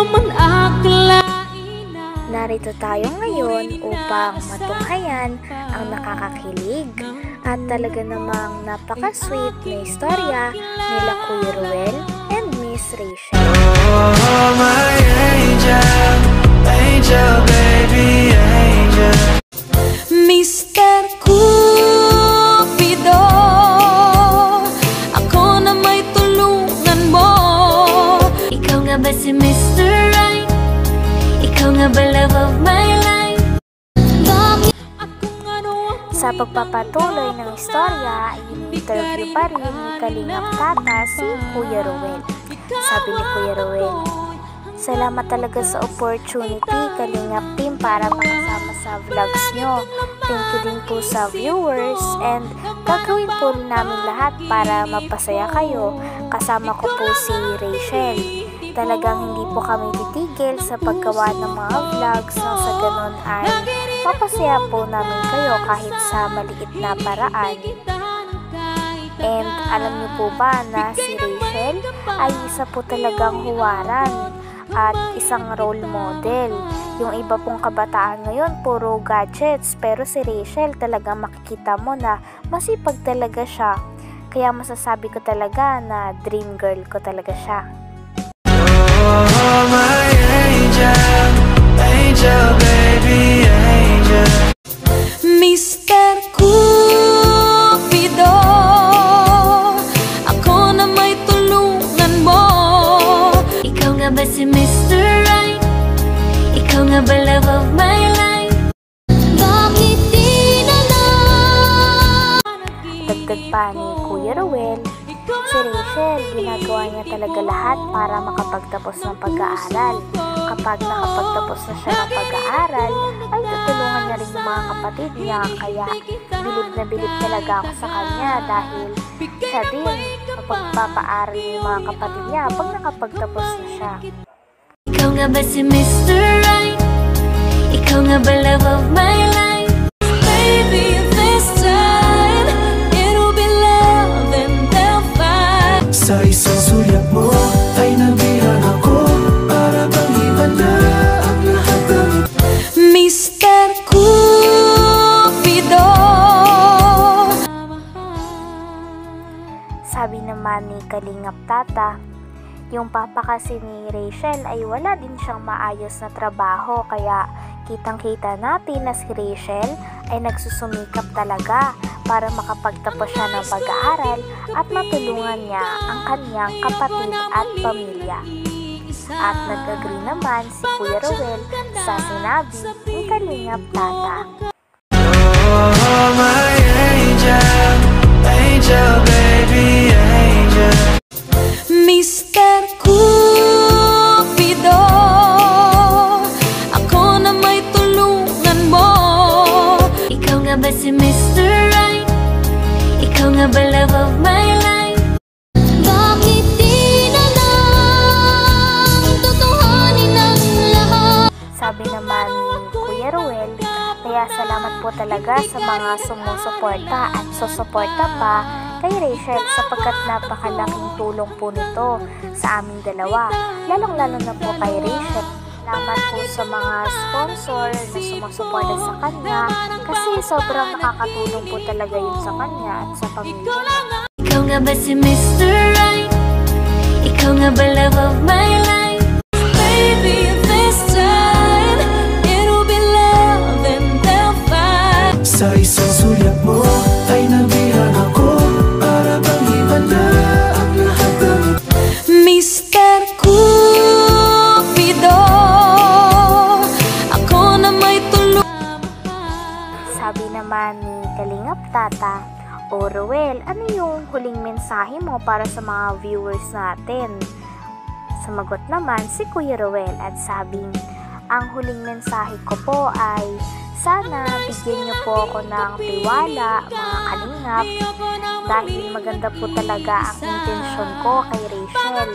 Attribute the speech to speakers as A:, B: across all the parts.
A: naman akalain na
B: Narito tayo ngayon upang matunghayan ang nakakakilig at talaga namang napaka-sweet na istorya nila Kuya Ruel and Miss Rachel.
C: Oh, my angel, angel, baby, angel.
A: Mr. Cupido, ako na may tulungan mo. Ikaw nga ba si Mr. Right? Ikaw nga ba love of my life? Bakit akong ano?
B: Sa pagpapatuloy ng istorya, in-interview pa rin ni Kalingap Tata si Kuya Ruel. Sabi ni Kuya Ruel, "Salamat talaga sa opportunity, Kalingap Team, para makasama sa vlogs nyo. Thank you din po sa viewers and gagawin po namin lahat para mapasaya kayo. Kasama ko po si Rachel. Talagang hindi po kami titigil sa paggawa ng mga vlogs nang sa ganun ay mapasaya po namin kayo kahit sa maliit na paraan." And alam niyo po ba na si Rachel ay isa po talagang huwaran at isang role model. Yung iba pong kabataan ngayon puro gadgets, pero si Rachel talagang makikita mo na masipag talaga siya. Kaya masasabi ko talaga na dream girl ko talaga siya.
C: Oh, my angel, angel, baby, angel.
A: Mr. Cupido, ako na may tulungan mo. Ikaw nga ba si Mr. Right? Ikaw nga ba love of my life? Bakit di na lang?
B: Dagdag pa ni Kuya Ruel, si Rachel, ginagawa niya talaga lahat para makapagtapos ng pag-aaral. Kapag nakapagtapos na siya ng pag-aaral, ay tutulungan niya rin yung mga kapatid niya. Kaya bilib na bilib talaga ako sa kanya dahil siya din mapagpapaaral yung mga kapatid niya pag nakapagtapos na siya.
A: Ikaw nga ba si Mr. Right? Ikaw nga ba love of my life? Baby, this time it'll be love and they'll fight.
C: Sa isang sulyap mo ay nabihan ako, para bang iba na ang lahat ng
A: Mr. Cupido.
B: Sabi naman ni Kalingap Tata, yung papa kasi ni Rachel ay wala din siyang maayos na trabaho, kaya kitang-kita natin na si Rachel ay nagsusumikap talaga para makapagtapos siya ng pag-aaral at matulungan niya ang kanyang kapatid at pamilya. At nag-agree naman si Kuya Ruel sa sinabi ni Kalingap Tata.
C: Oh, my angel, angel, baby, angel.
A: Mr. Cupido, ako na may tulungan mo. Ikaw nga ba si Mr. Right? Ikaw nga ba love of my life? Bakit di na lang tutuhanin ang lahat?
B: Sabi naman ni Kuya Ruel, kaya salamat po talaga sa mga sumusuporta at susuporta pa kay Rachel sapagkat napakalaking tulong po nito sa aming dalawa, lalong-lalo na po kay Rachel. Salamat po sa mga sponsor na sumusuporta sa kanya kasi sobrang nakakatulong po talaga yun sa kanya at sa pamilya niya.
A: Ikaw nga ba si Mr. Right? Ikaw nga ba love of my life? Baby, this time it'll be love and they'll fight.
C: Sa isang sulyap mo ay nabihan ako, para bang iba na ang lahat ng
A: Mr. Cupido, ako na may tulungan.
B: Sabi naman ni Kalingap Tata, "O Ruel, ano yung huling mensahe mo para sa mga viewers natin?" Sumagot naman si Kuya Ruel at sabing, "Ang huling mensahe ko po ay sana bigyan niyo po ako ng tiwala, mga kalingap, dahil maganda po talaga ang intensyon ko kay Rachel.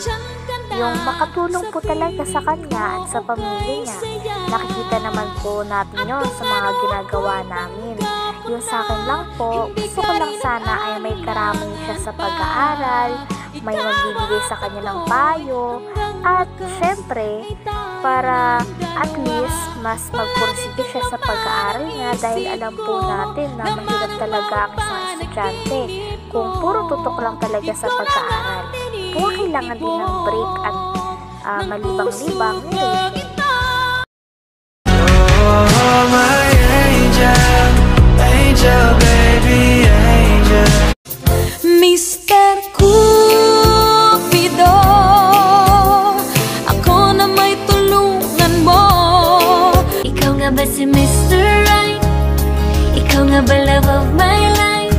B: Yung makatulong po talaga sa kanya at sa pamilya niya. Nakikita naman po natin yun sa mga ginagawa namin. Yung sa akin lang po, gusto ko lang sana ay may karamay siya sa pag-aaral, may magbibigay sa kanya ng payo, at syempre, para at least mas magpursige siya sa pag-aaral niya dahil alam po natin na mahirap talaga ang isang estudyante kung puro tutok lang talaga sa pag-aaral. Kaya kailangan din ng break at malibang-libang ni Rachel.
C: Oh, my angel, angel, baby, angel.
A: Mr. Cupido, ako na may tulungan mo. Ikaw nga ba si Mr. Right? Ikaw nga ba love of my life?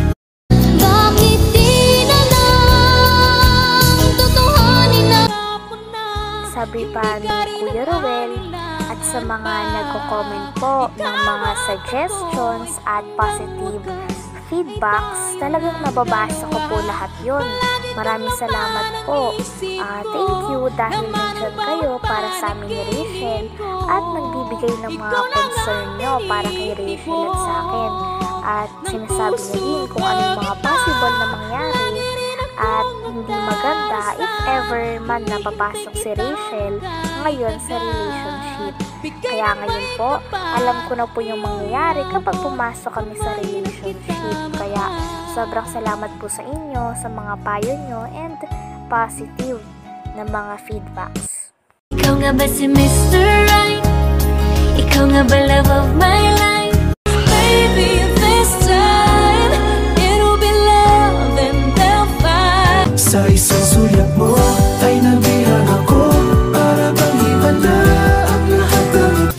A: Bakit di na lang tutuhanin na?
B: Sabi pa ni Kuya Ruel, at sa mga nagko-comment po ng mga suggestions at positive feedbacks, talagang nababasa ko po lahat yun. Maraming salamat po. Thank you dahil nandyan kayo para sa amin ni Rachel at nagbibigay ng mga concern nyo para kay Rachel at sa akin. At sinasabi niyo din kung ano yung mga possible na mangyari at hindi maganda if ever man napapasok si Rachel ngayon sa relationship. Kaya ngayon po, alam ko na po yung mangyayari kapag pumasok kami sa relationship. Kaya sobrang salamat po sa inyo, sa mga payo nyo and positive na mga feedbacks.
A: Ikaw nga ba si Mr. Right? Ikaw nga ba love of my life? Baby, this time it'll be love and they'll fight.
C: Sa isang sulyap mo ay nabihan ako, para bang iba na ang lahat ng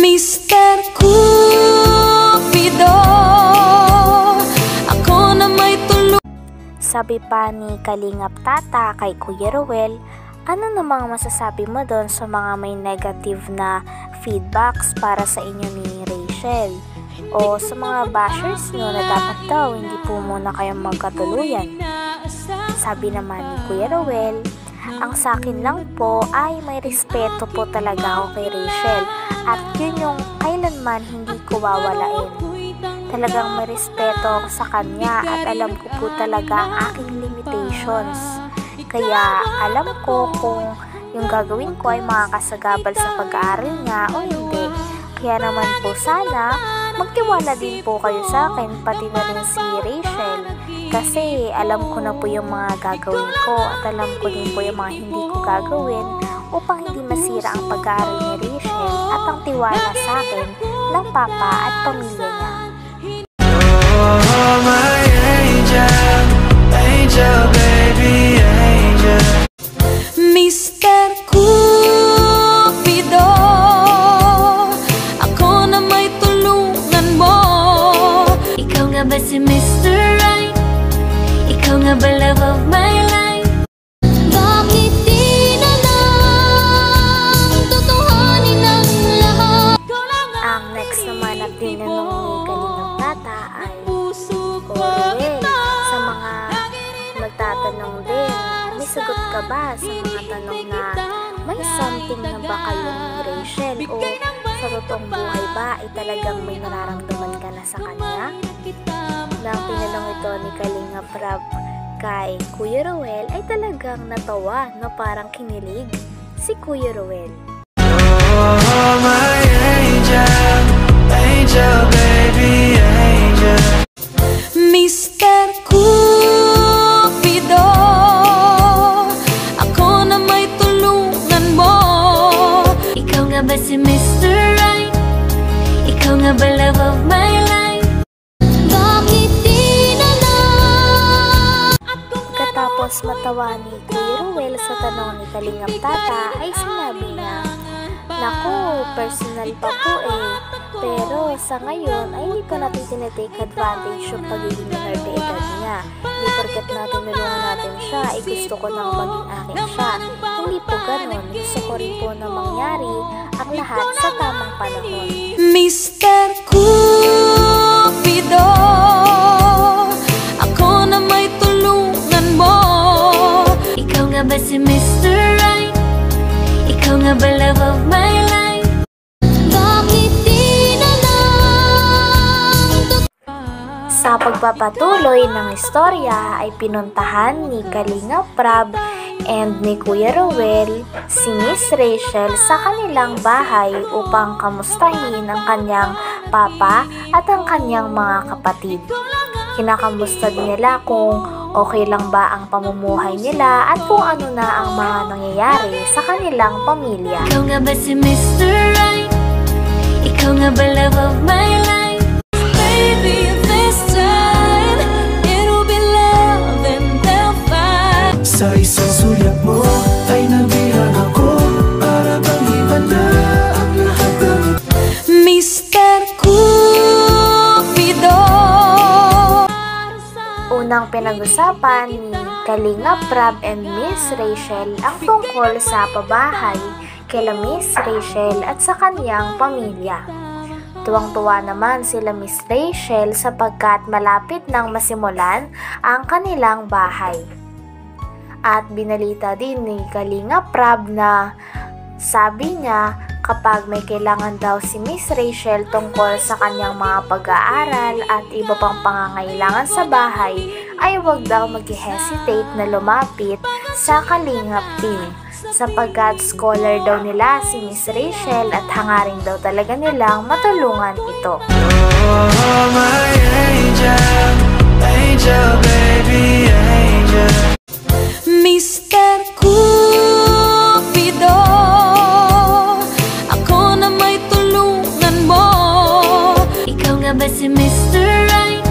A: Mr. Cupido, ako na may tulong.
B: Sabi pa ni Kalingap Tata kay Kuya Ruel, ano namang masasabi mo doon sa mga may negative na feedbacks para sa inyo ni Rachel? O sa mga bashers nyo na dapat daw hindi po muna kayo magkatuluyan? Sabi naman ni Kuya Ruel, ang sa akin lang po ay may respeto po talaga ako kay Rachel at yun yung kailanman hindi ko wawalain. Talagang may respeto ako sa kanya at alam ko po talaga ang aking limitations. Kaya alam ko kung yung gagawin ko ay makakasagabal sa pag-aaral niya o hindi. Kaya naman po sana magtiwala din po kayo sa akin, pati na rin si Rachel. Kasi alam ko na po yung mga gagawin ko at alam ko din po yung mga hindi ko gagawin upang hindi masira ang pag-aaral ni Rachel at ang tiwala sa akin ng papa at pamilya niya.
C: Oh, my angel, angel, baby, angel.
A: Mr. Cupido, ako na may tulungan mo. Ikaw nga ba si Mr. Right? Ikaw nga ba love of my life? Bakit di na lang tutuhanin ang lahat?
B: Ang next naman na tinanong ni Kalingap Tata ay Ruel, sa mga magtatanong din, may sagot ka ba sa mga tanong na may something na ba kayo ni Rachel o sa totoong buhay ba ay talagang may nararamdaman ka na sa kanya? Nang tinanong ito ni Kalingap Rab kay Kuya Ruel ay talagang natawa na parang kinilig si Kuya Ruel.
C: Oh, my angel, angel, baby, angel.
A: Mr. Cupido, ako na may tulungan mo. Ikaw nga ba si Mr. Right? Ikaw nga ba love of my life? Bakit di na lang?
B: Pagkatapos matawa ni Kuya Ruel sa tanong ni Kalingap Tata ay sinabi niya, naku, personal pa po eh. Pero sa ngayon ay hindi pa natin tinitake advantage yung pagiging minor de edad niya. Hindi porket na tinulungan natin siya, ay gusto ko nang maging akin siya. Hindi po ganun. Gusto ko rin po na mangyari ang lahat sa tamang panahon.
A: Mr. Cupido, ako na may tulungan mo. Ikaw nga ba si Mr. Right? Ikaw nga ba love of my life? Bakit di na lang?
B: Sa pagpapatuloy ng istorya ay pinuntahan ni Kalinga Prab and ni Kuya Ruel si Miss Rachel sa kanilang bahay upang kamustahin ang kanyang papa at ang kanyang mga kapatid. Kinakamusta din nila kung okay lang ba ang pamumuhay nila at kung ano na ang mga nangyayari sa kanilang pamilya.
A: Ikaw nga ba si Mr. Right? Ikaw nga ba love of my life? Baby, this time it'll be love and they'll fight.
C: Sa isang sulyap mo ay nabihan ako. Para bang iba na ang lahat ng
A: Mr. Cupido.
B: Unang pinag-usapan ni Kalinga Prab and Miss Rachel ang tungkol sa pabahay kila Miss Rachel at sa kanyang pamilya. Tuwang-tuwa naman sila Miss Rachel sapagkat malapit nang masimulan ang kanilang bahay. At binalita din ni Kalinga Prab na sabi niya kapag may kailangan daw si Miss Rachel tungkol sa kanyang mga pag-aaral at iba pang pangangailangan sa bahay ay huwag daw mag-hesitate na lumapit sa Kalingap team sapagkat scholar daw nila si Miss Rachel at hangarin daw talaga nilang matulungan ito.
C: Oh, my angel, angel, baby, angel.
A: Mr. Cupido, ako na may tulungan mo. Ikaw nga ba si Mr. Right?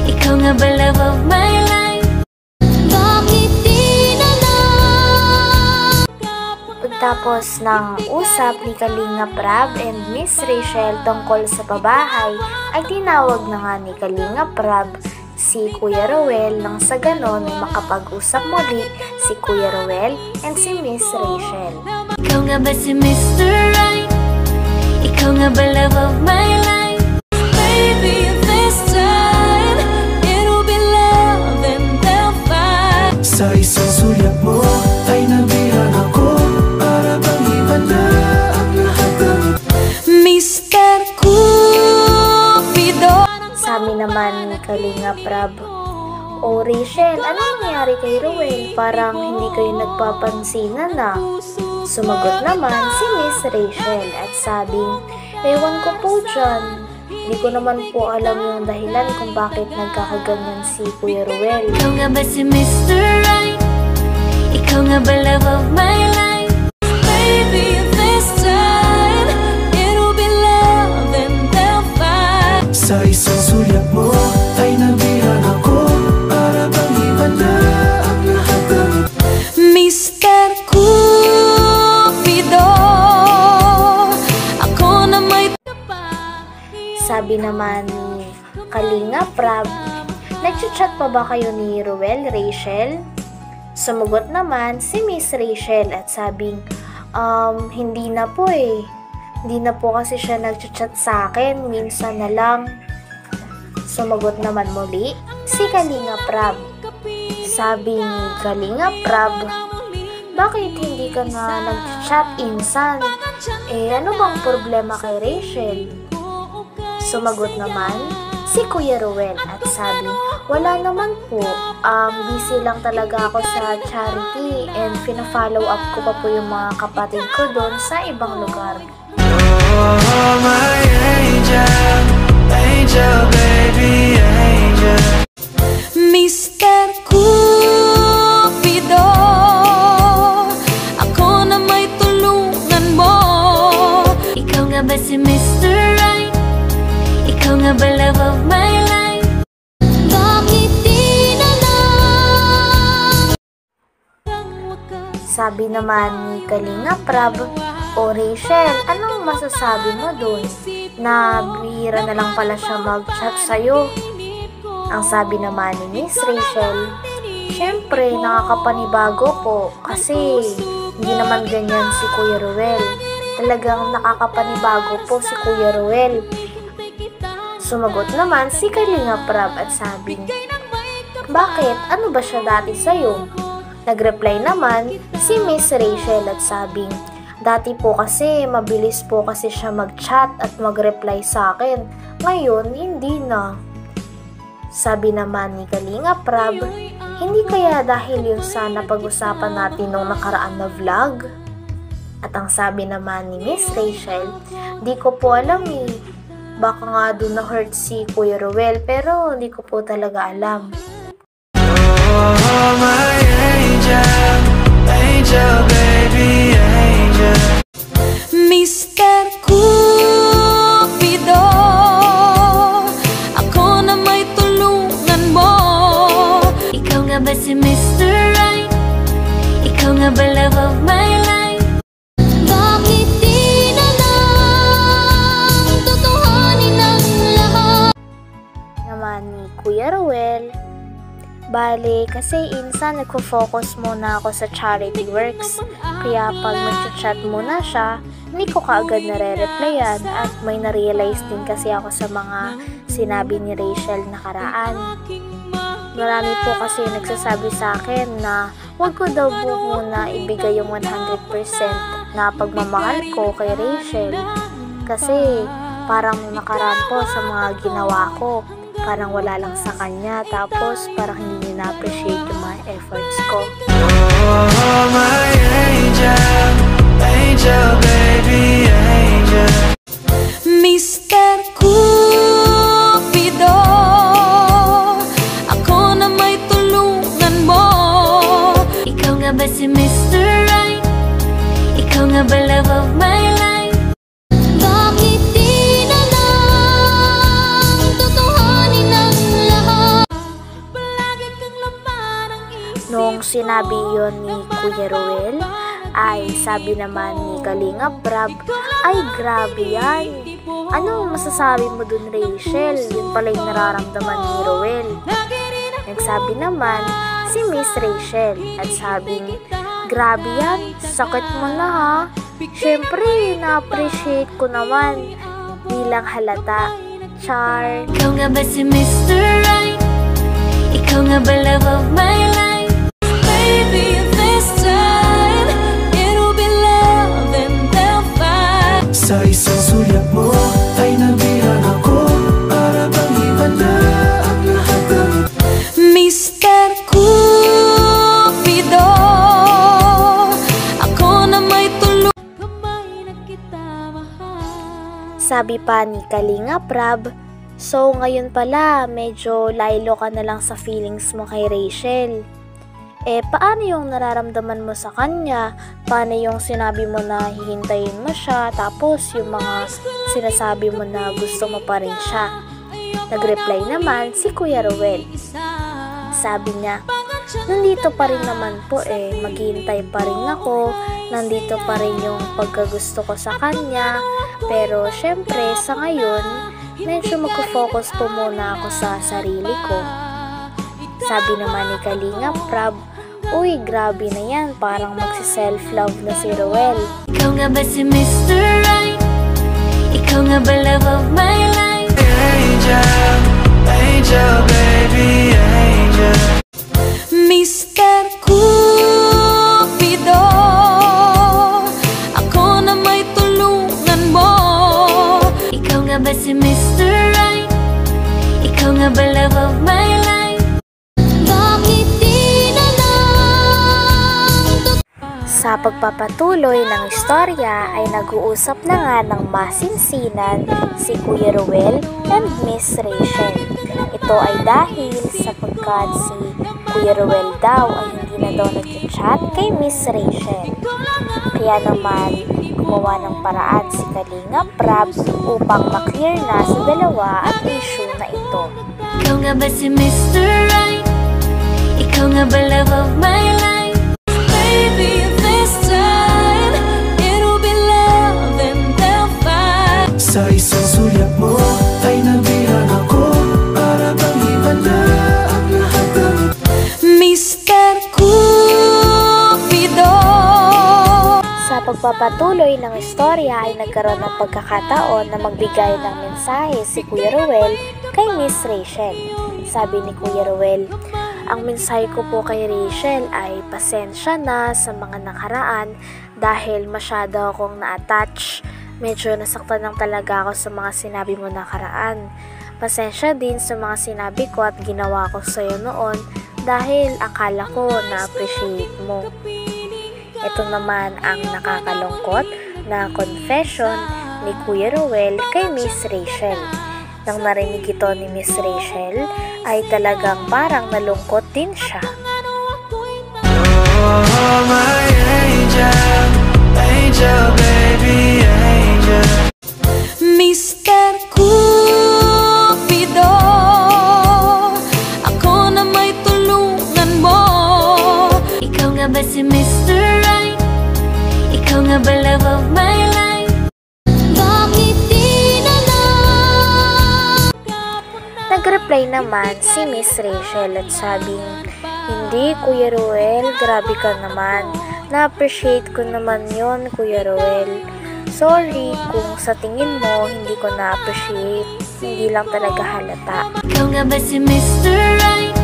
A: Ikaw nga ba love of my life? Bakit di na lang?
B: Pagtapos ng usap ni Kalinga Prab and Miss Rachel tungkol sa pabahay, ay tinawag na nga ni Kalinga Prab si Kuya Ruel nang sa ganon ay makapag-usap muli si Kuya Ruel and si Miss Rachel.
A: Ikaw nga ba si Mr. Right? Ikaw nga ba love of my life? Baby, this time it'll be love and they'll fight.
C: Sa isang sulyap mo ay nabihan ako. Para bang iba na ang lahat ng
A: Mr. Cupido.
B: Sabi naman ni Kalinga Prab, "O Rachel, ano nangyari kay Ruel? Parang hindi kayo nagpapansinan na." Sumagot naman si Miss Rachel at sabing, "Ewan ko po dyan. Hindi ko naman po alam yung dahilan kung bakit nagkakaganyan si Kuya Ruel."
A: Ikaw nga ba si Mr. Right? Ikaw nga ba love of my life? Baby, this time it'll be love and they'll fight.
C: Sa isang sulyap mo ay nabihan ako. Para bang iba na ang lahat ng
A: Mr. Cupido, ako na may
B: Sabi naman ni Kalinga Prab, "Nagchat-chat pa ba kayo ni Ruel, Rachel?" Sumagot naman si Miss Rachel at sabing, Hindi na po eh. Hindi na po kasi siya nagchat-chat sa akin, minsan na lang." Sumagot naman muli si Kalinga Prab. Sabi ni Kalinga Prab, "Bakit hindi ka na nag-chat insan? Ano bang problema kay Rachel?" Sumagot naman si Kuya Ruel at sabi, "Wala naman po. Busy lang talaga ako sa charity and pina-follow up ko pa po yung mga kapatid ko doon sa ibang lugar."
C: Oh, my angel, angel, baby, angel.
A: Mr. Cupido, ako na may tulungan mo. Ikaw nga ba si Mr. Right? Ikaw nga ba love of my life? Bakit di na lang?
B: Sabi naman ni Kalinga Prab, "O Rachel, anong masasabi mo dun? Na bihira na lang pala siya mag-chat sa'yo." Ang sabi naman ni Miss Rachel, "Siyempre, nakakapanibago po kasi hindi naman ganyan si Kuya Ruel. Talagang nakakapanibago po si Kuya Ruel." Sumagot naman si Kalinga Prab at sabi, "Bakit? Ano ba siya dati sa'yo?" Nagreply naman si Miss Rachel at sabing, "Dati po kasi mabilis po kasi siya mag-chat at mag-reply sa akin. Ngayon, hindi na." Sabi naman ni Kalinga Prab, hindi kaya dahil yun sa napag-usapan natin nung nakaraan na vlog? At ang sabi naman ni Miss Rachel, di ko po alam eh. Baka nga doon na-hurt si Kuya Ruel pero hindi ko po talaga alam.
C: Oh, my angel, angel, baby, angel.
A: Mr. Cupido, ako na may tulungan mo. Ikaw nga ba si Mr. Right? Ikaw nga ba love of my life? Bakit di na lang tutuhanin ang lahat?
B: Naman ni Kuya Ruel, bale, kasi insan nagfo-focus muna ako sa charity works. Kaya pag mag-chat muna siya, hindi ko kaagad nare-replyan at may na-realize din kasi ako sa mga sinabi ni Rachel nakaraan. Marami po kasi nagsasabi sa akin na wag ko daw po muna ibigay yung 100% na pagmamahal ko kay Rachel. Kasi parang nakaraan po sa mga ginawa ko, parang wala lang sa kanya, tapos parang hindi niya na-appreciate yung mga efforts ko.
C: Oh, my angel, angel, baby, angel.
A: Mr. Cupido, ako na may tulungan mo. Ikaw nga ba si Mr. Right? Ikaw nga ba love of my life? Bakit di na lang tutuhanin ang lahat? Palagi kang laman ang isip.
B: Nung sinabi yon ni Kuya Ruel, ay sabi naman ni Kalinga Prab, ay grabe yan. Anong masasabi mo dun, Rachel? Yun pala yung nararamdaman ni Ruel. Nagsabi naman si Miss Rachel at sabing, grabe yan, sakit mo na ha. Siyempre, na-appreciate ko naman bilang halata. Char.
A: Ikaw nga ba si Mr. Right? Ikaw nga ba love of my life? Baby, this time it'll be love and they'll fight.
C: Sa isang sulyap mo ay nabihan ako, para bang iba na ang lahat ng
A: Mr. Cupido, ako na may tulong. Kamay na kita mahal.
B: Sabi pa ni Kalinga Prab, so ngayon pala medyo laylo ka na lang sa feelings mo kay Rachel. Paano yung nararamdaman mo sa kanya? Paano yung sinabi mo na hihintayin mo siya, tapos yung mga sinasabi mo na gusto mo pa rin siya? Nag-reply naman si Kuya Ruel. Sabi niya, nandito pa rin naman po maghihintay pa rin ako, nandito pa rin yung pagkagusto ko sa kanya, pero syempre sa ngayon, medyo mag-focus po muna ako sa sarili ko. Sabi naman ni Kalinga Prab, uy, grabe na yan, parang magsi-self-love na si Ruel.
A: Ikaw nga ba si Mr. Right? Ikaw nga ba love of my life?
C: angel, angel, baby, angel.
A: Mr. Cupido, ako na may tulungan mo. Ikaw nga ba si Mr. Right? Ikaw nga ba love of my life? Bakit di na lang
B: Sa pagpapatuloy ng istorya ay nag-uusap na nga ng masinsinan si Kuya Ruel and Miss Rachel. Ito ay dahil sapagkat si Kuya Ruel daw ay hindi na daw nag-chat kay Miss Rachel. Kaya naman gumawa ng paraan si Kalinga Prab upang maklear na sa dalawa ang issue na ito.
A: Ikaw nga ba si Mr. Right? Ikaw nga ba love of my life? Baby, this time it'll be love and they'll fight.
C: Sa isang sulyap mo ay nabihan ako, para bang iba na ang lahat ng
A: Mr. Cupido,
B: Sa pagpapatuloy ng istorya ay nagkaroon ng pagkakataon na magbigay ng mensahe si Kuya Ruel kay Miss Rachel. Sabi ni Kuya Ruel, ang mensahe ko po kay Rachel ay pasensya na sa mga nakaraan dahil masyado akong na-attach. Medyo nasaktan lang talaga ako sa mga sinabi mo nakaraan. Pasensya din sa mga sinabi ko at ginawa ko sa'yo noon dahil akala ko na-appreciate mo. Ito naman ang nakakalungkot na confession ni Kuya Ruel kay Miss Rachel. Nang narinig ito ni Miss Rachel ay talagang parang nalungkot din siya.
C: Oh, my angel, angel, baby, angel.
A: Mr. Cupido, ako na may tulungan mo. Ikaw nga ba si Mr. Right? Ikaw nga ba love of my life? Bakit di na lang?
B: Nag-reply naman si Miss Rachel at sabing, "Hindi, Kuya Ruel, grabe ka naman. Na-appreciate ko naman yon, Kuya Ruel. Sorry kung sa tingin mo hindi ko na-appreciate. Hindi lang talaga halata."
A: Ikaw nga ba si Mr. Right?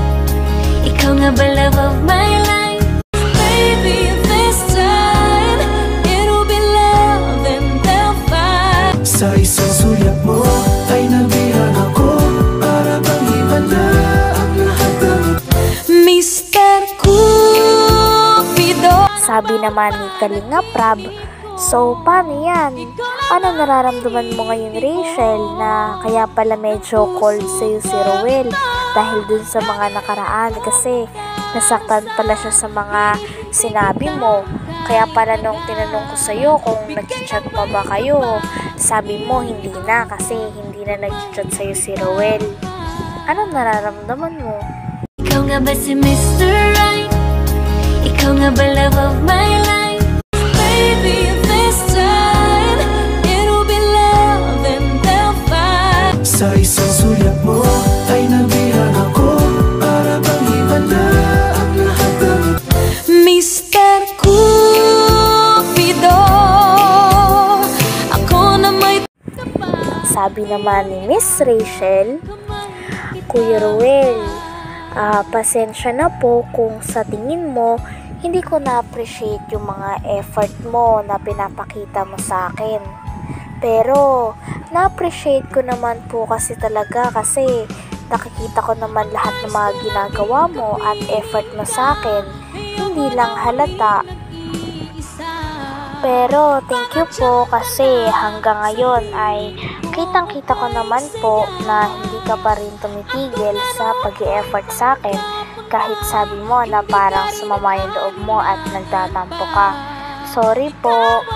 A: Ikaw nga ba love of my life? Baby, this time it'll be love and they'll fight.
C: Sa isang sulyap mo ay nabihan ako, para bang iba na ang lahat ng
A: Mr. Cupido.
B: Sabi naman ni Kalinga Prab, "So, paano yan? Ano nararamdaman mo ngayon, Rachel, na kaya pala medyo cold sa'yo si Ruel dahil dun sa mga nakaraan kasi nasaktan pala siya sa mga sinabi mo. Kaya pala nung tinanong ko sa'yo kung nag-chat pa ba kayo, sabi mo hindi na kasi hindi na nag-chat sa'yo si Ruel. Ano nararamdaman mo?"
A: Ikaw nga ba si Mr. Right? Ikaw nga ba love of my life? Baby, this time it'll be love and they'll fight.
C: Sa isang sulyap mo ay nabihan ako, para bang iba na ang lahat ng
A: Mr. Cupido, ako na may
B: Sabi naman ni Miss Rachel, "Kuya Ruel, pasensya na po kung sa tingin mo hindi ko na-appreciate yung mga effort mo na pinapakita mo sa akin. Pero na-appreciate ko naman po kasi talaga kasi nakikita ko naman lahat ng mga ginagawa mo at effort mo sa akin, hindi lang halata. Pero thank you po kasi hanggang ngayon ay kitang-kita ko naman po na hindi ka pa rin tumitigil sa pag-i-effort sa akin kahit sabi mo na parang sumama yung loob mo at nagtatampo ka. Sorry po."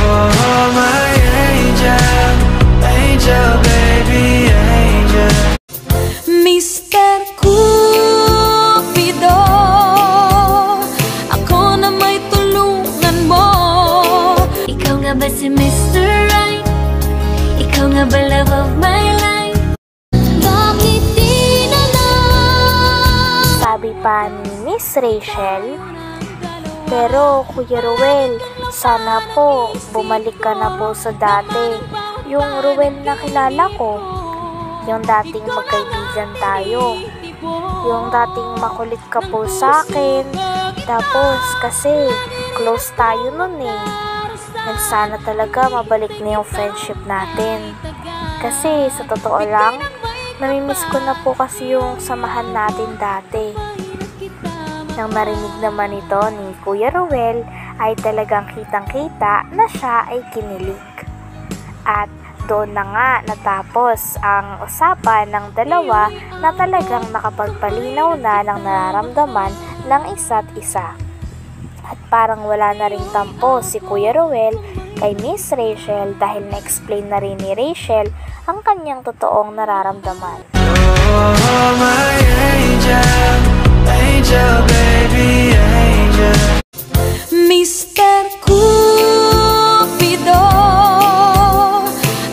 C: Oh, my angel, angel, baby, angel.
A: Mr. Cupido, ako na may tulungan mo. Ikaw nga ba si Mr. Right? Ikaw nga ba love of my life? Bakit di na lang?
B: Sabi pa ni Miss Rachel, "Pero Kuya Ruel, sana po bumalik ka na po sa dati. Yung Ruel na kilala ko. Yung dating magkaibigan tayo. Yung dating makulit ka po sa akin. Tapos kasi close tayo nun eh. And sana talaga mabalik na yung friendship natin. Kasi sa totoo lang, namimiss ko na po kasi yung samahan natin dati." Nang narinig naman ito ni Kuya Ruel ay talagang kitang-kita na siya ay kinilig. At doon na nga natapos ang usapan ng dalawa na talagang nakapagpalinaw na ng nararamdaman ng isa't isa. At parang wala na ring tampo si Kuya Ruel kay Miss Rachel dahil na-explain na rin ni Rachel ang kanyang totoong nararamdaman.
C: Oh, my angel, angel, baby, angel.
A: Mr. Cupido,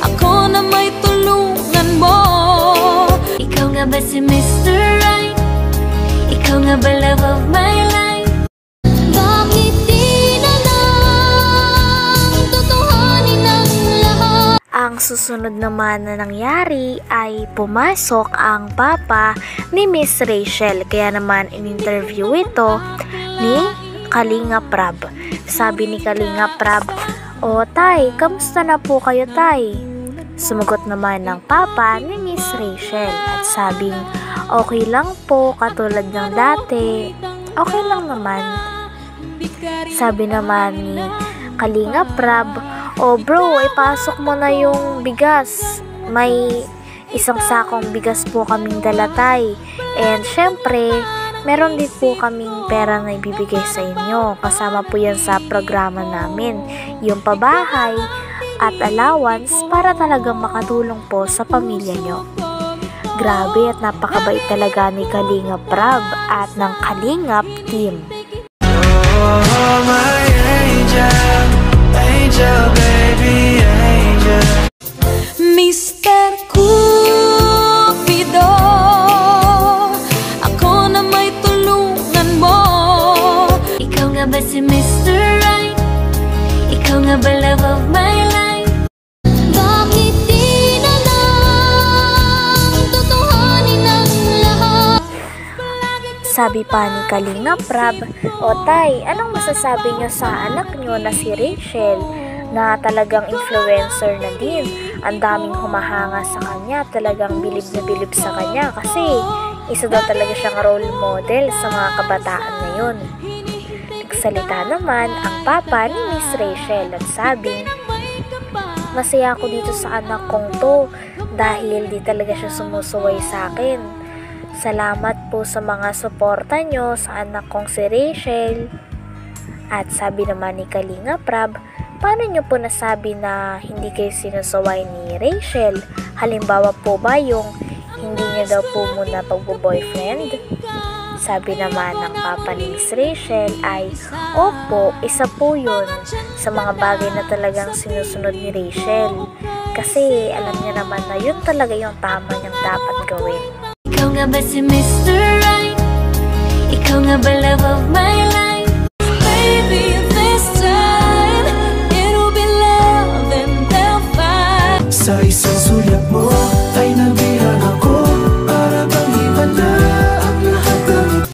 A: ako na may tulungan mo. Ikaw nga ba si Mr. Right? Ikaw nga ba love of my life? Bakit di na lang tutuhanin ang lahat?
B: Ang susunod naman na nangyari ay pumasok ang papa ni Miss Rachel. Kaya naman in-interview ito ni Kalinga Prab. Sabi ni Kalinga Prab, "O Tay, kamusta na po kayo Tay?" Sumagot naman ng papa ni Miss Miss Rachel at sabing okay lang po katulad ng dati. Okay lang naman. Sabi naman ni Kalingap Rab, "Oh bro, ipasok mo na yung bigas. May isang sakong bigas po kaming dalatay. And syempre, meron din po kaming pera na ibibigay sa inyo. Kasama po yan sa programa namin. Yung pabahay at allowance para talagang makatulong po sa pamilya nyo." Grabe at napakabait talaga ni Kalingap Rab at ng Kalingap team.
C: Oh, my angel, angel, baby, angel.
A: Mr. Cupido, ako na may tulungan mo. Ikaw nga ba si Mr. Right? Ikaw nga ba love of my life? Bakit di na lang tutuhanin ang lahat?
B: Sabi pa ni Kalingap Rab, "O tay, anong masasabi nyo sa anak nyo na si Rachel na talagang influencer na din? Ang daming humahanga sa kanya, talagang bilib na bilib sa kanya kasi isa daw talaga siyang role model sa mga kabataan ngayon." Nagsalita naman ang papa ni Miss Rachel at sabing, "Masaya ako dito sa anak kong to dahil di talaga siya sumusuway sa akin. Salamat po sa mga suporta nyo sa anak kong si Rachel." At sabi naman ni Kalingap Rab, "Paano nyo po nasabi na hindi kayo sinusuway ni Rachel? Halimbawa po ba yung hindi niya daw po muna pagbo-boyfriend?" Sabi naman ng papa ni Miss Rachel ay, "Opo, isa po yun sa mga bagay na talagang sinusunod ni Rachel. Kasi alam niya naman na yun talaga yung tama niyang dapat gawin."
A: Ikaw nga ba si Mr. Right? Ikaw nga ba love of my life? Baby, this time it'll be love and they'll fight.
C: Sa isang sulyap mo ay nabihan ako para bang iba na ang lahat ng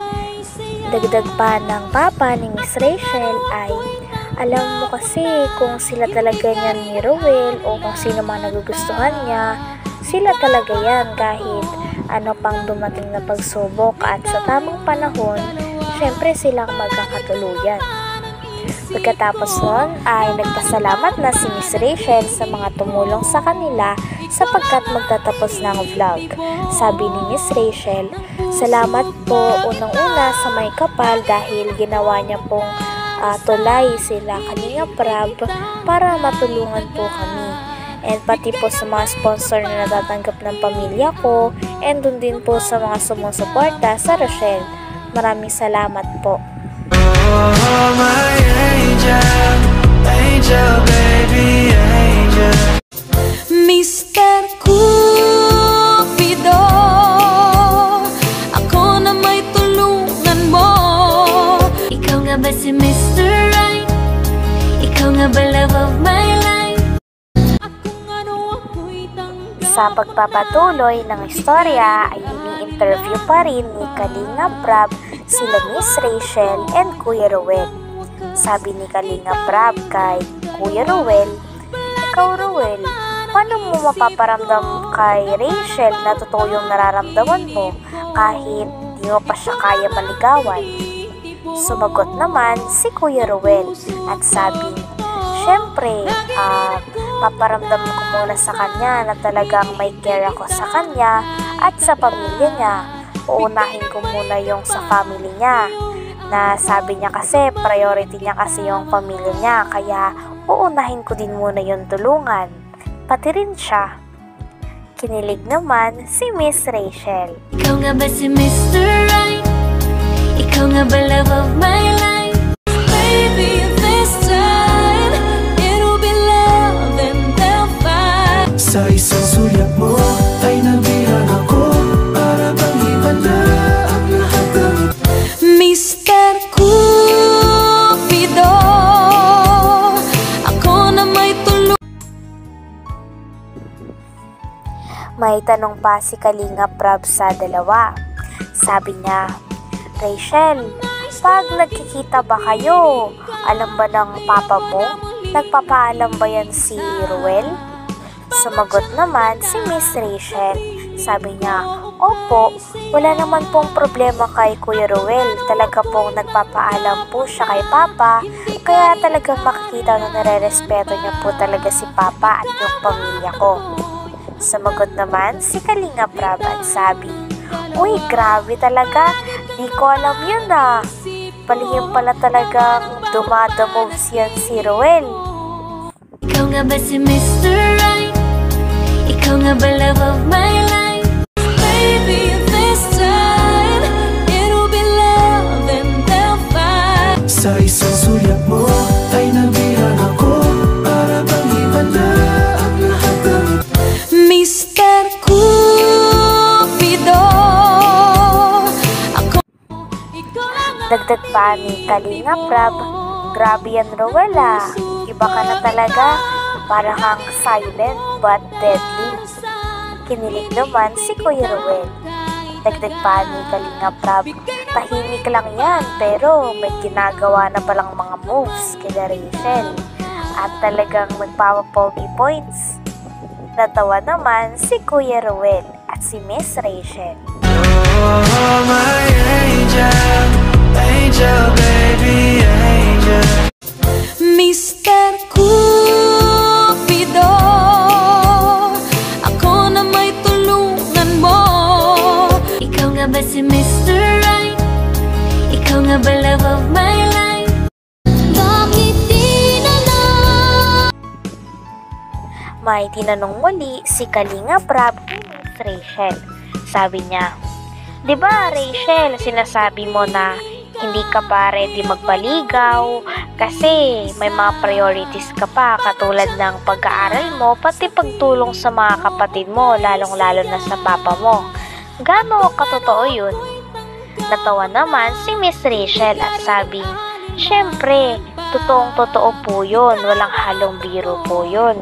B: Dagdag pa ng papa ni Miss Rachel ay, "Alam mo kasi kung sila talaga niyan ni Rowell o kung sino man nagugustuhan niya, sila talaga yan kahit ano pang dumating na pagsubok at sa tamang panahon, syempre silang magkakatuluyan." Pagkatapos nun ay nagpasalamat na si Miss Rachel sa mga tumulong sa kanila sapagkat magtatapos ng vlog. Sabi ni Miss Rachel, "Salamat po unang-una sa may kapal dahil ginawa niya pong tulay sila Kalingap Rab para matulungan po kami. And pati po sa mga sponsor na natatanggap ng pamilya ko and dun din po sa mga sumusuporta sa Rochelle. Maraming salamat po."
C: Oh, my angel, angel, baby, angel.
A: Mr. Cupido, ako na may tulungan mo. Ikaw nga ba si Mr. Right? Ikaw nga ba love of my life?
B: Sa pagpapatuloy ng istorya ay ini-interview pa rin ni Kalingap Rab sila Miss Rachel and Kuya Rowell. Sabi ni Kalingap Rab kay Kuya Rowell, "Ikaw Rowell, paano mo mapaparamdam kay Rachel na totoo yung nararamdaman mo kahit di mo pa siya kaya maligawan?" Sumagot naman si Kuya Rowell at sabi, "Syempre, paparamdam ko muna sa kanya na talagang may care ako sa kanya at sa pamilya niya. Uunahin ko muna yung sa family niya. Na sabi niya kasi, priority niya kasi yung pamilya niya, kaya uunahin ko din muna yung tulungan. Pati rin siya." Kinilig naman si Miss Rachel.
A: Ikaw nga ba si Mr. Right? Ikaw nga ba love of my life? Baby, this time it'll be love and they'll fight.
C: Sa isang sulyap mo ay nabihan ako para bang iba na ang lahat ng
A: Mr. Cupido, ako na may tulungan.
B: May tanong pa si Kalingap Rab sa dalawa. Sabi niya, "Rachel, pag nagkikita ba kayo, alam ba ng papa mo? Nagpapaalam ba yan si Rowell?" Sumagot naman si Miss Rachel, Sabi niya, opo, wala naman pong problema kay Kuya Ruel. Talaga pong nagpapaalam po siya kay Papa, kaya talagang makikita na nare-respeto niya po talaga si Papa at yung pamilya ko. Sumagot naman si Kalinga Prab at sabi, uy, grabe talaga, di ko alam yun ah. Palihim pala talagang dumadamoves yan si Ruel.
A: Ikaw nga ba si Mr. Right? Ikaw nga ba love of my life? Baby, this time it'll be love and they'll fight.
C: Sa isang sulyap mo ay nabihan ako, para bang iba na ang lahat ng
A: Mr. Cupido, ako, ikaw nga.
B: Dagdag pa ni Kalinga Prab, grabe yan Ruel ah. Iba ka na talaga, para kang silent but deadly. Kinilig naman si Kuya Ruel. Dagdag pa ni Kalinga Prab, tahimik lang yan pero may ginagawa na palang mga moves kina Rachel. At talagang magpapapogi points. Natawa naman si Kuya Ruel at si Miss Rachel.
C: Oh, my angel, angel, baby, angel.
A: Mr. Cupido, ako na may tulungan mo. Ikaw nga ba si Mr. Right? Ikaw nga ba love of my life? Bakit di na lang?
B: May tinanong muli si Kalinga Prab kay Miss Rachel. Sabi niya, "Di ba Rachel, sinasabi mo na hindi ka pa ready magpaligaw kasi may mga priorities ka pa katulad ng pag-aaral mo pati pagtulong sa mga kapatid mo lalong-lalo na sa papa mo. Gaano katotoo yun?" Natawa naman si Miss Rachel at sabi, "Syempre, totoong-totoo po yun, walang halong biro po yun.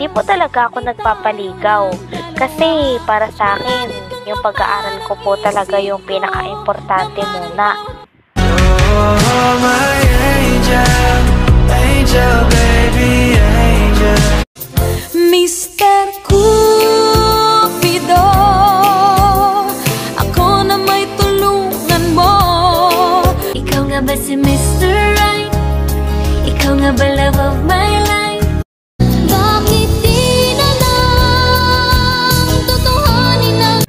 B: Di po talaga ako nagpapaligaw kasi para sa akin yung pag-aaral ko po talaga yung pinaka-importante muna."
C: Oh, my angel, angel, baby, angel.
A: Mr. Cupido, ako na may tulungan mo. Ikaw nga ba si Mr. Right? Ikaw nga ba love of my life? Bakit di na lang tutuhanin na?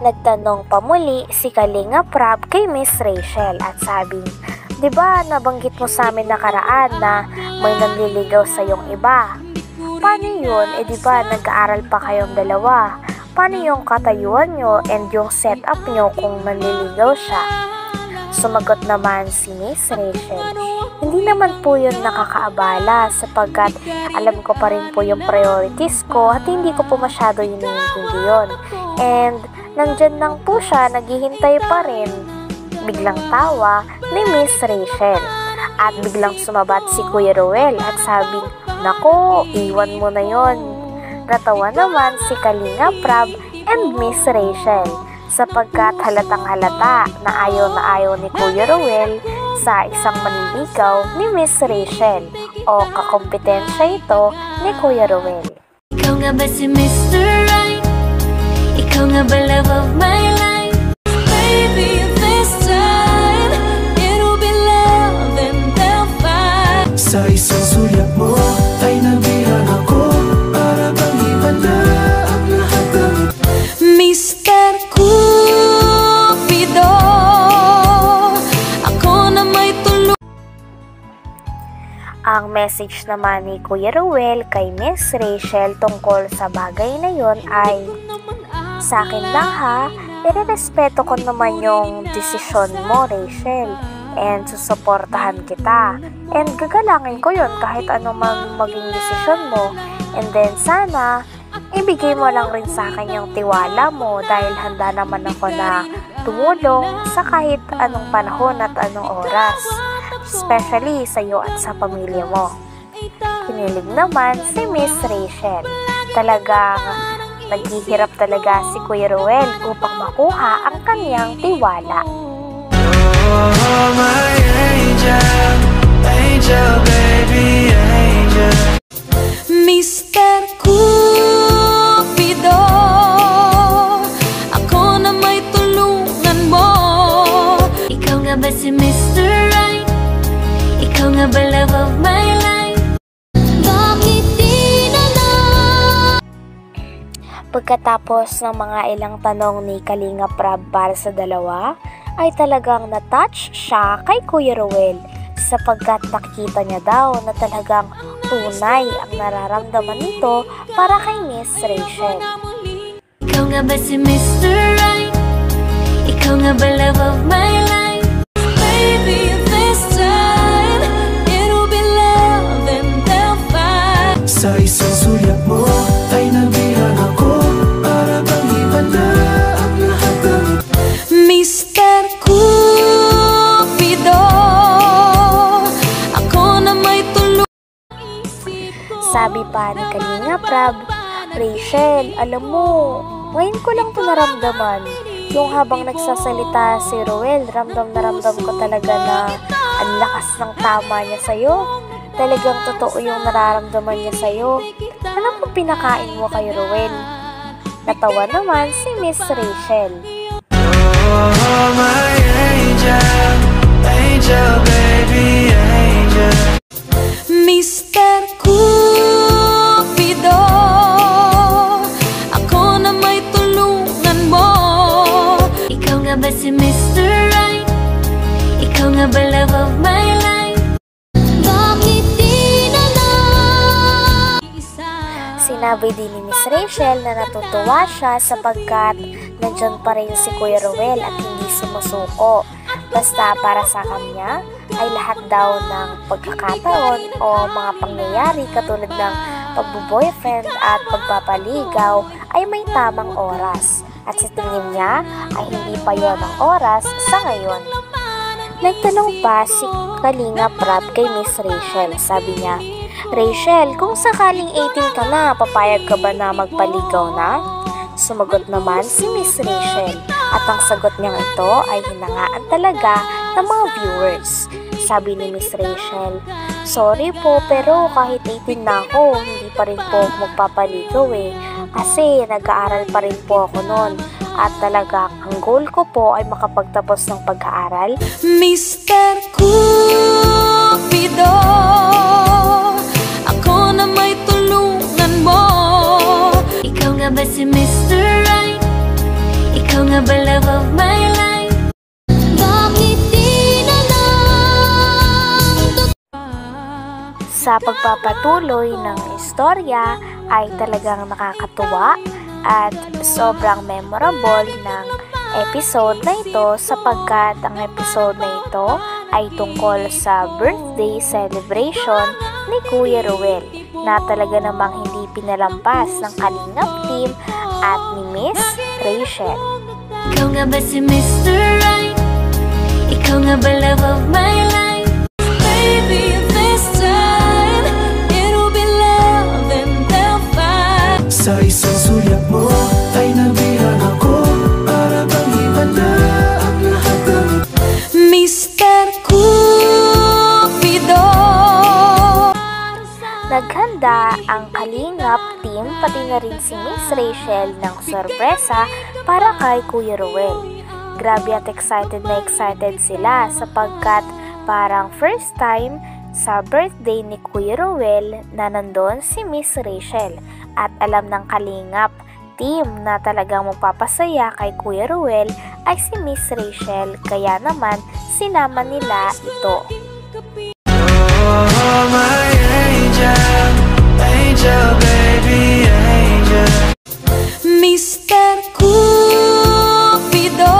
B: Nagtanong pa muli si Kalinga Prab kay Miss Rachel at sabi, "Di ba nabanggit mo sa amin nakaraan na may nanliligaw sa yung iba? Paano yun? Di ba nag-aaral pa kayong dalawa? Paano yung katayuan nyo and yung setup nyo kung nanliligaw siya?" Sumagot naman si Miss Rachel, "Hindi naman po yun nakakaabala sapagkat alam ko pa rin po yung priorities ko at hindi ko po masyado iniintindi yun. And nandyan lang po siya, naghihintay pa rin." Biglang tawa ni Miss Rachel at biglang sumabat si Kuya Ruel at sabi, "Nako, iwan mo na yon." Natawa naman si Kalinga Prab and Miss Rachel sapagkat halatang halata na ayaw ni Kuya Ruel sa isang manliligaw ni Miss Rachel o kakompetensya ito ni Kuya Ruel.
A: Ikaw nga ba si Mr. Right? Ikaw nga ba love of my life? Baby, this time it'll be love and they'll fight.
C: Sa isang sulyap mo ay nabihan ako, para bang iba na ang lahat ng
A: Mr. Cupido, ako na may tulungan.
B: Ang message naman ni Kuya Ruel kay Miss Rachel tungkol sa bagay na yon ay, "Sa akin lang ha, irerespeto ko naman yung desisyon mo Rachel and susuportahan kita and gagalangin ko yun kahit ano man maging desisyon mo, and then sana ibigay mo lang rin sa akin yung tiwala mo dahil handa naman ako na tumulong sa kahit anong panahon at anong oras, especially sa iyo at sa pamilya mo." Kinilig naman si Miss Rachel. Talagang naghihirap talaga si Kuya Ruel upang makuha ang kanyang tiwala.
C: Oh, my angel, angel, baby, angel.
A: Mr. Cupido, nga ba love of my life? Bakit di na lang?
B: Pagkatapos ng mga ilang tanong ni Kalinga Prab para sa dalawa, ay talagang na-touch siya kay Kuya Ruel sapagkat nakikita niya daw na talagang tunay ang nararamdaman nito para kay Miss Rachel.
A: Ikaw nga ba si Mr. Right? Ikaw nga ba love of my life? Baby, this time it'll be love and they'll fight.
C: Sa isang sulyap mo ay nabihan ako, para bang iba na ang lahat ng
A: Mr. Cupido, ako na may tulong.
B: Sabi pa ni Kalinga Prab, Rachel, alam mo, ngayon ko lang ito naramdaman. Yung habang nagsasalita si Ruel, ramdam na ramdam ko talaga na ang lakas ng tama niya sa'yo. Talagang totoo yung nararamdaman niya sa'yo. Ano pong pinakain mo kay Ruel? Natawa naman si Miss Rachel.
C: Oh, my angel, angel, baby, angel.
A: Mr. Cupido, ako na may tulungan mo. Ikaw nga ba si Mr. Right? Ikaw nga ba love of my life? Bakit di na lang?
B: Sinabi din ni Miss Rachel na natutuwa siya sapagkat nandyan pa rin si Kuya Ruel at hindi sumusuko. Basta para sa kanya ay lahat daw ng pagkakataon o mga pangyayari katulad ng pagbo-boyfriend at pagpapaligaw ay may tamang oras. At sa tingin niya ay hindi pa yon ang oras sa ngayon. Nagtanong pa si Kalinga Prab kay Miss Rachel. Sabi niya, Rachel, kung sakaling 18 ka na, papayag ka ba na magpaligaw na? Sumagot naman si Miss Rachel at ang sagot niyang ito ay hinangaan talaga ng mga viewers. Sabi ni Miss Rachel, sorry po pero kahit 18 na ako, hindi pa rin po magpapaligaw kasi nag-aaral pa rin po ako noon at talaga ang goal ko po ay makapagtapos ng pag-aaral.
A: Mr. Cupido, ako na may tulungan mo. Ikaw nga ba si Mr. Right? Ikaw nga ba love of my life? Bakit di na lang?
B: Sa pagpapatuloy ng istorya ay talagang nakakatuwa at sobrang memorable ng episode na ito sapagkat ang episode na ito ay tungkol sa birthday celebration ni Kuya Ruel na talaga namang hindi pinalampas ng Kalingap team at ni Miss Rachel.
A: Ikaw nga ba si Mr. Right? Ikaw nga ba love of my life? Baby, this time it'll be love and they'll fight.
C: Sa isang sulyap mo ay nabihan ako, para bang iba na ang lahat ng
A: Mr. Cupido.
B: Naghanda ang Kalingap team pati na rin si Miss Rachel ng sorpresa para kay Kuya Ruel. Grabe at excited na excited sila sapagkat parang first time sa birthday ni Kuya Ruel na nandun si Miss Rachel at alam ng Kalingap team na talagang magpapasaya kay Kuya Ruel ay si Miss Rachel kaya naman sinama nila ito.
C: Oh, my angel, angel, baby, angel.
A: Mr. Cupido,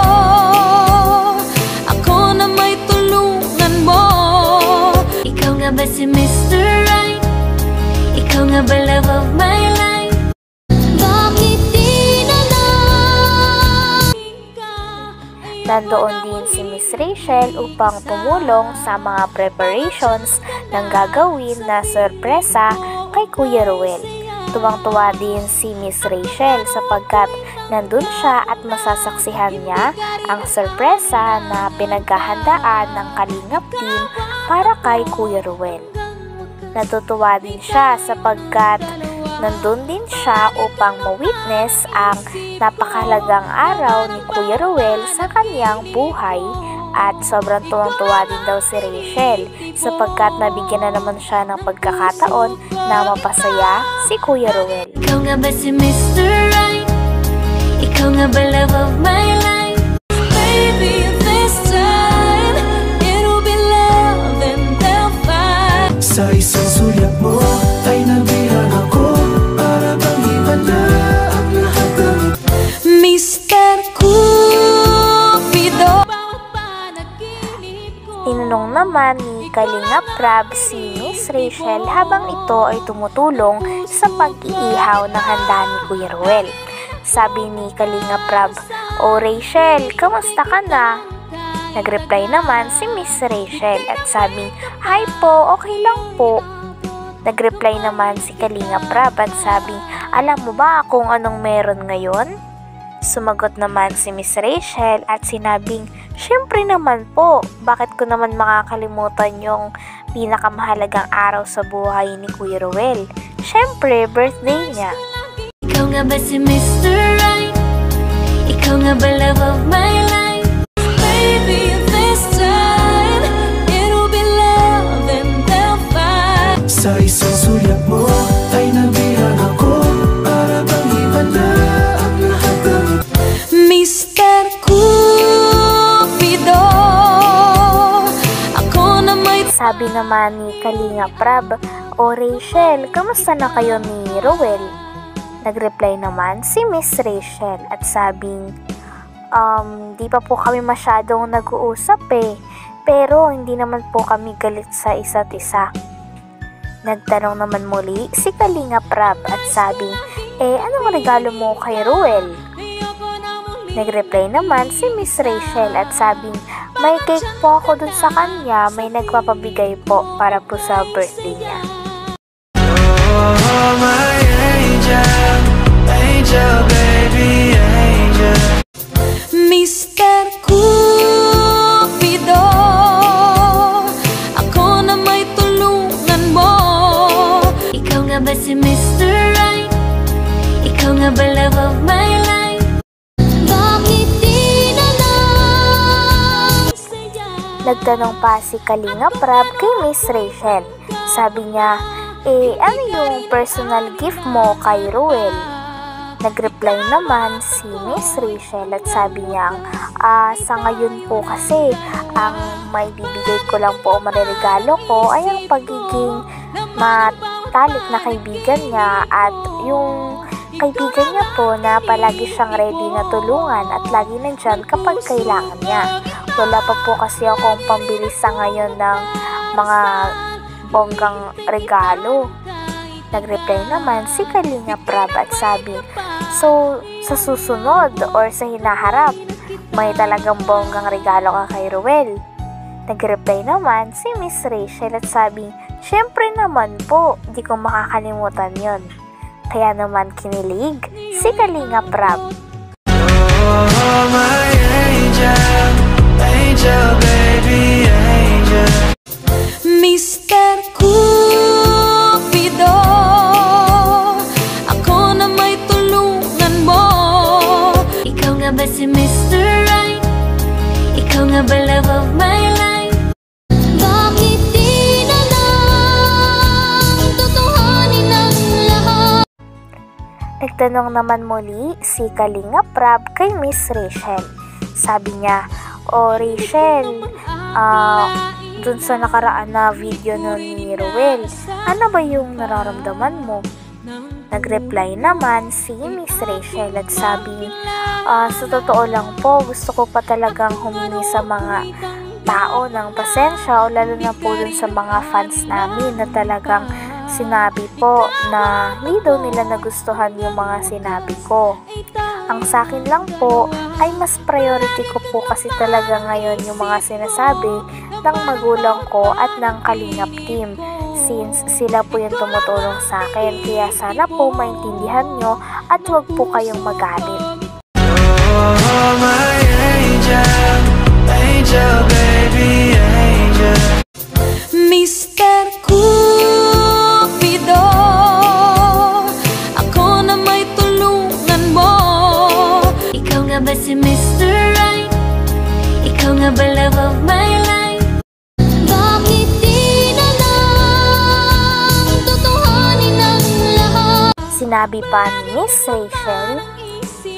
A: ako na may tulungan mo. Ikaw nga ba si Mr. Right? Ikaw nga ba love of my life? Bakit di na lang?
B: Nandoon din si Miss Rachel upang tumulong sa mga preparations ng gagawin na sorpresa kay Kuya Ruel. Tuwang-tuwa din si Miss Rachel sapagkat nandun siya at masasaksihan niya ang sorpresa na pinaghahandaan ng Kalingap team para kay Kuya Ruel. Natutuwa din siya sapagkat nandun din siya upang ma-witness ang napakahalagang araw ni Kuya Ruel sa kanyang buhay At sobrang tuwang-tuwa din daw si Rachel sapagkat nabigyan na naman siya ng pagkakataon na mapasaya si Kuya Ruel.
A: Ikaw nga ba si Mr. Right? Ikaw nga ba love of my life? Baby, this time it'll be love and they'll fight.
C: Sa isang sulyap mo ay nabihan ako, para bang iba na ang lahat ng
A: Mr. Cupido.
B: Tinanong naman ni Kalinga Prab si Miss Rachel habang ito ay tumutulong sa pag-iihaw ng handa ni Kuya Ruel. Sabi ni Kalinga Prab, "O Rachel, kamusta ka na?" Nag-reply naman si Miss Rachel at sabing, "Hi po, okay lang po." Nag-reply naman si Kalinga Prab at sabing, "Alam mo ba kung anong meron ngayon?" Sumagot naman si Miss Rachel at sinabing, "Syempre naman po, bakit ko naman makakalimutan yung pinakamahalagang araw sa buhay ni Kuya Ruel? Syempre, birthday niya."
A: Ikaw nga ba si Mr. Right? Ikaw nga ba love of my life? Baby, this time it'll be love and they'll fight.
C: Sa isang sulyap mo ay nabihan ako, para bang iba na ang lahat ng
A: Mr. Cupido, ako na may
B: Sabi naman ni Kalinga Prab, "O Rachel, kamusta na kayo ni Ruel?" Nag-reply naman si Miss Rachel at sabing, di pa po kami masyadong nag-uusap pero hindi naman po kami galit sa isa't isa." Nagtanong naman muli si Kalinga Prab at sabing, "Anong regalo mo kay Ruel?" Nag-reply naman si Miss Rachel at sabing, "May cake po ako dun sa kanya, may nagpapabigay po para po sa birthday niya."
C: Oh, my angel, angel, baby, angel.
A: Mr. Cupido, ako na may tulungan mo. Ikaw nga ba si Mr. Right? Ikaw nga ba love of my life? Bakit di na lang
B: Nagtanong pa si Kalinga Prab kay Miss Rachel. Sabi niya, "Ano yung personal gift mo kay Ruel?" Nag-reply naman si Miss Rachel at sabi niya, sa ngayon po kasi, ang may bibigay ko lang po o mariregalo ko ay ang pagiging matalik na kaibigan niya at yung kaibigan niya po na palagi siyang ready na tulungan at lagi nandyan kapag kailangan niya. Wala pa po kasi akong pambili sa ngayon ng mga bonggang regalo. Nag-reply naman si Kalinga Prab at sabi, "So, sa susunod or sa hinaharap, may talagang bonggang regalo ka kay Ruel?" Nag-reply naman si Miss Rachel at sabi, "Syempre naman po, di ko makakalimutan yon." Kaya naman kinilig si Kalinga Prab.
C: Oh, my angel, angel, baby, angel.
A: Mr. Cupido, ako na may tulungan mo. Ikaw nga ba si Mr. Right? Ikaw nga ba love of my life? Bakit di na lang tutuhanin ang lahat?
B: Nagtanong naman muli si Kalinga Prab kay Miss Rachel. Sabi niya, "O Rachel, dun sa nakaraan na video nun ni Ruel, ano ba yung nararamdaman mo?" Nag-reply naman si Miss Rachel at sabi, "Sa totoo lang po, gusto ko pa talagang humingi sa mga tao ng pasensya o lalo na po dun sa mga fans namin na talagang sinabi po na hindi daw nila nagustuhan yung mga sinabi ko. Ang sa akin lang po ay mas priority ko po kasi talaga ngayon yung mga sinasabi ng magulang ko at ng Kalingap team since sila po yung tumutulong sa akin. Kaya sana po maintindihan nyo at huwag po kayong magalit."
C: Oh, my angel, angel, baby, angel.
A: Mr. Cupido, ako na may tulungan mo. Ikaw nga ba si Mr. Right? Ikaw nga ba love of
B: Sinabi pa ni Miss Rachel,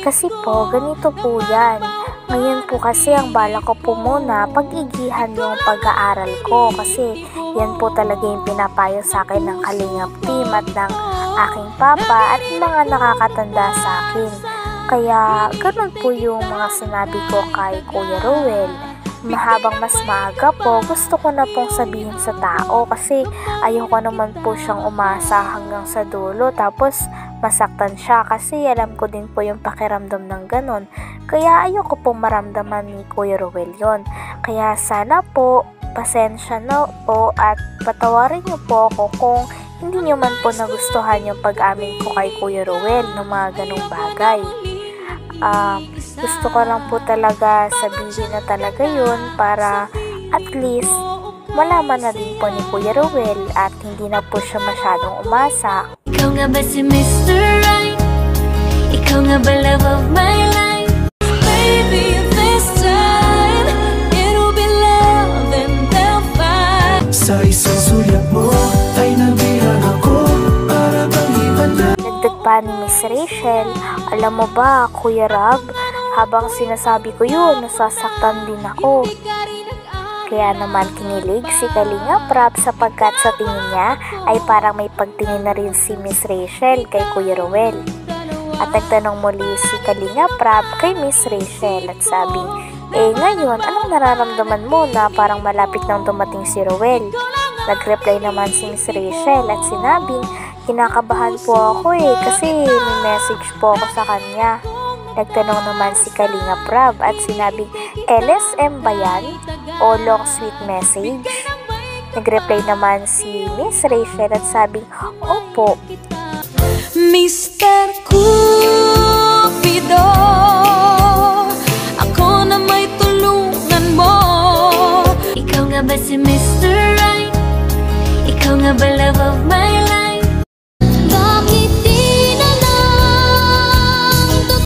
B: kasi po ganito po yan. Ngayon po kasi ang bala ko po muna pag-igihan yung pag-aaral ko kasi yan po talaga yung pinapayo sa akin ng Kalingap team at ng aking papa at mga nakakatanda sa akin. Kaya ganun po yung mga sinabi ko kay Kuya Ruel. Mahabang mas maaga po, gusto ko na pong sabihin sa tao kasi ayoko naman po siyang umasa hanggang sa dulo tapos masaktan siya kasi alam ko din po yung pakiramdam ng ganun. Kaya ayoko pong maramdaman ni Kuya Ruel yon. Kaya sana po, pasensya na po at patawarin niyo po ako kung hindi niyo man po nagustuhan yung pag-amin ko kay Kuya Ruel ng mga ganung bagay. Gusto ko lang po talaga sabihin na talaga yun para at least malaman na din po ni Kuya Ruel at hindi na po siya masyadong umasa.
A: Ikaw nga ba si Mr. Right? Ikaw nga ba love of my life? Baby, this time it'll be love and they'll fight.
C: Sa isang sulyap mo ay nabihan ako para bang himala.
B: Dagdag pa ni Miss Rachel, alam mo ba Kuya Rab, habang sinasabi ko yun, nasasaktan din ako. Kaya naman kinilig si Kalingap Rab sapagkat sa tingin niya ay parang may pagtingin na rin si Miss Rachel kay Kuya Ruel. At nagtanong muli si Kalingap Rab kay Miss Rachel at sabi, ngayon anong nararamdaman mo na parang malapit nang dumating si Ruel? Nag-reply naman si Miss Rachel at sinabing, kinakabahan po ako kasi may message po ako sa kanya. Nagtanong naman si Kalingap Rab at sinabing, LSM ba yan? O long sweet message? Nag-reply naman si Miss Rachel at sabing, opo.
A: Mr. Cupido, ako na may tulungan mo. Ikaw nga ba si Mr. Right? Ikaw nga ba love of my life? Bakit di na lang?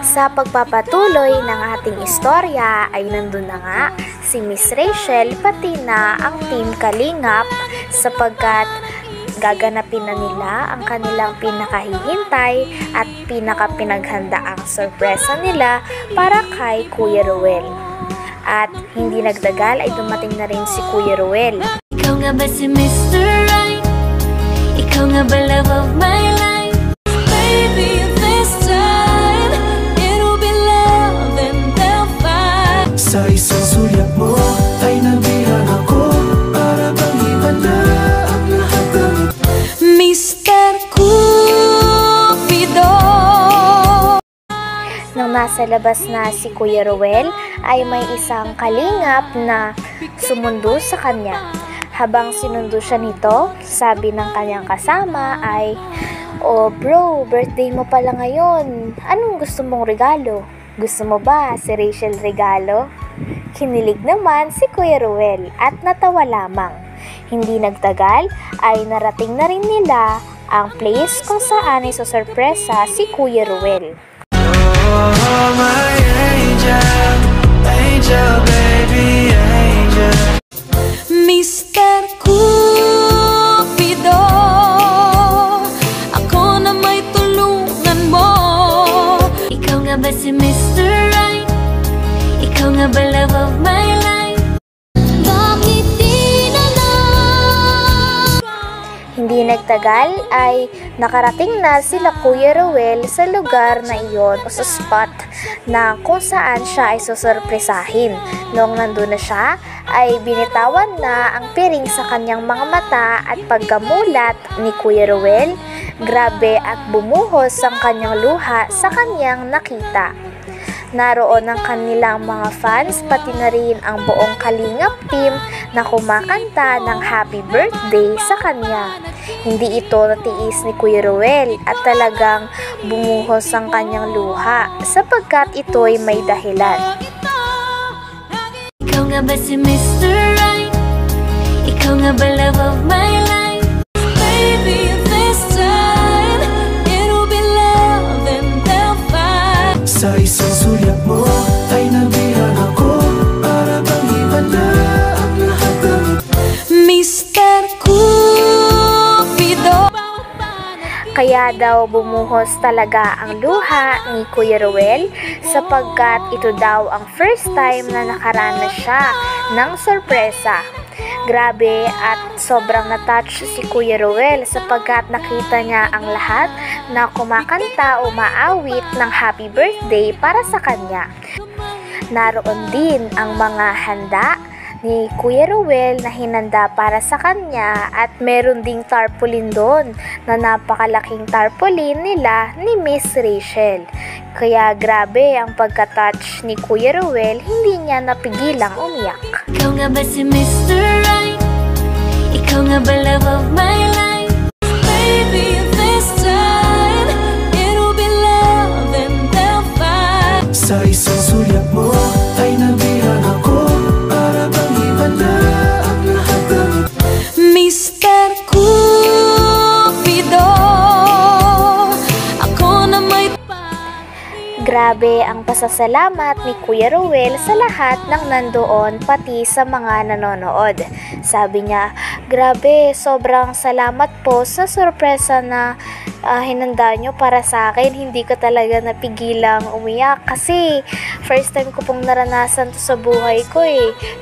B: Sa pagpapatuloy ng ating istorya ay nandun na nga si Miss Rachel pati na ang Team Kalingap sapagkat gaganapin na nila ang kanilang pinakahihintay at pinakapinaghandaang sorpresa nila para kay Kuya Ruel. At hindi nagtagal ay dumating na rin si Kuya Ruel.
A: Ikaw nga ba si Mr. Right? Ikaw nga ba love of my life? Baby, this time it'll be love and they'll fight.
C: Sa isang sulyap mo ay nabihan ako para bang himala ang lahat ng
A: Mr. Cupido.
B: Nang nasa labas na si Kuya Ruel ay may isang kalingap na sumundo sa kanya. Habang sinundo siya nito, sabi ng kanyang kasama ay, "Oh bro, birthday mo pala ngayon. Anong gusto mong regalo? Gusto mo ba si Rachel regalo?" Kinilig naman si Kuya Ruel at natawa lamang. Hindi nagtagal ay narating na rin nila ang place kung saan ay susurpresa si Kuya Ruel.
C: Oh, my angel, angel, baby, angel.
A: Mr. Cupido, ako na may tulungan mo. Ikaw nga ba si Mr. Right? Ikaw nga ba love of my life? Bakit di na lang?
B: Hindi nagtagal ay nakarating na sila Kuya Ruel sa lugar na iyon o sa spot na kung saan siya ay susurpresahin. Noong nandun na siya, ay binitawan na ang piring sa kanyang mga mata at pagkamulat ni Kuya Ruel, grabe at bumuhos ang kanyang luha sa kanyang nakita. Naroon ang kanilang mga fans pati na rin ang buong Kalingap team na kumakanta ng happy birthday sa kanya. Hindi ito natiis ni Kuya Ruel at talagang bumuhos ang kanyang luha sapagkat ito'y may dahilan.
A: Ikaw nga ba si Mr. Right? Ikaw nga ba love of my life? Baby, this time it'll be love and they'll fight.
C: Sa isang sulyap mo ay nabihan ako para bang himala ang lahat ng
A: Mr. Cupido.
B: Kaya daw bumuhos talaga ang luha ni Kuya Ruel sapagkat ito daw ang first time na nakaranas siya ng sorpresa. Grabe at sobrang na-touch si Kuya Ruel sapagkat nakita niya ang lahat na kumakanta o maawit ng happy birthday para sa kanya. Naroon din ang mga handa ni Kuya Ruel na hinanda para sa kanya at meron ding tarpaulin doon na napakalaking tarpaulin nila ni Miss Rachel. Kaya grabe ang pagka-touch ni Kuya Ruel, hindi niya napigilang umiyak.
A: Ikaw nga ba si Mr. Right? Ikaw nga ba love of my life? Baby, this time it'll be love and they'll fight.
C: Sa isang sulyap mo ay nabihan ako, para bang iba na ang lahat ng
A: Mr. Cupido, ako na may
B: Grabe ang pasasalamat ni Kuya Ruel sa lahat ng nandoon pati sa mga nanonood. Sabi niya, grabe, sobrang salamat po sa sorpresa na hinanda nyo para sa akin. Hindi ko talaga napigilang umiyak kasi first time ko pong naranasan to sa buhay ko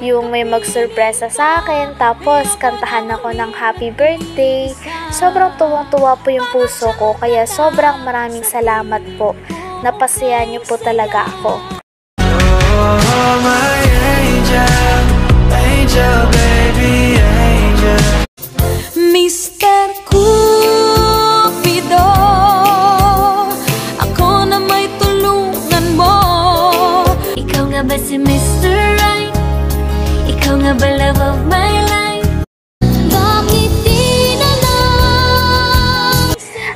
B: yung may magsurpresa sa akin tapos kantahan ako ng happy birthday. Sobrang tuwang-tuwa po yung puso ko kaya sobrang maraming salamat po. Napasaya niyo po talaga ako.
C: Oh, my angel, angel, baby, angel.
A: Mr. Cupido, ako na may tulungan mo. Ikaw nga ba si Mr. Right? Ikaw nga ba love of my life? Bakit di na lang?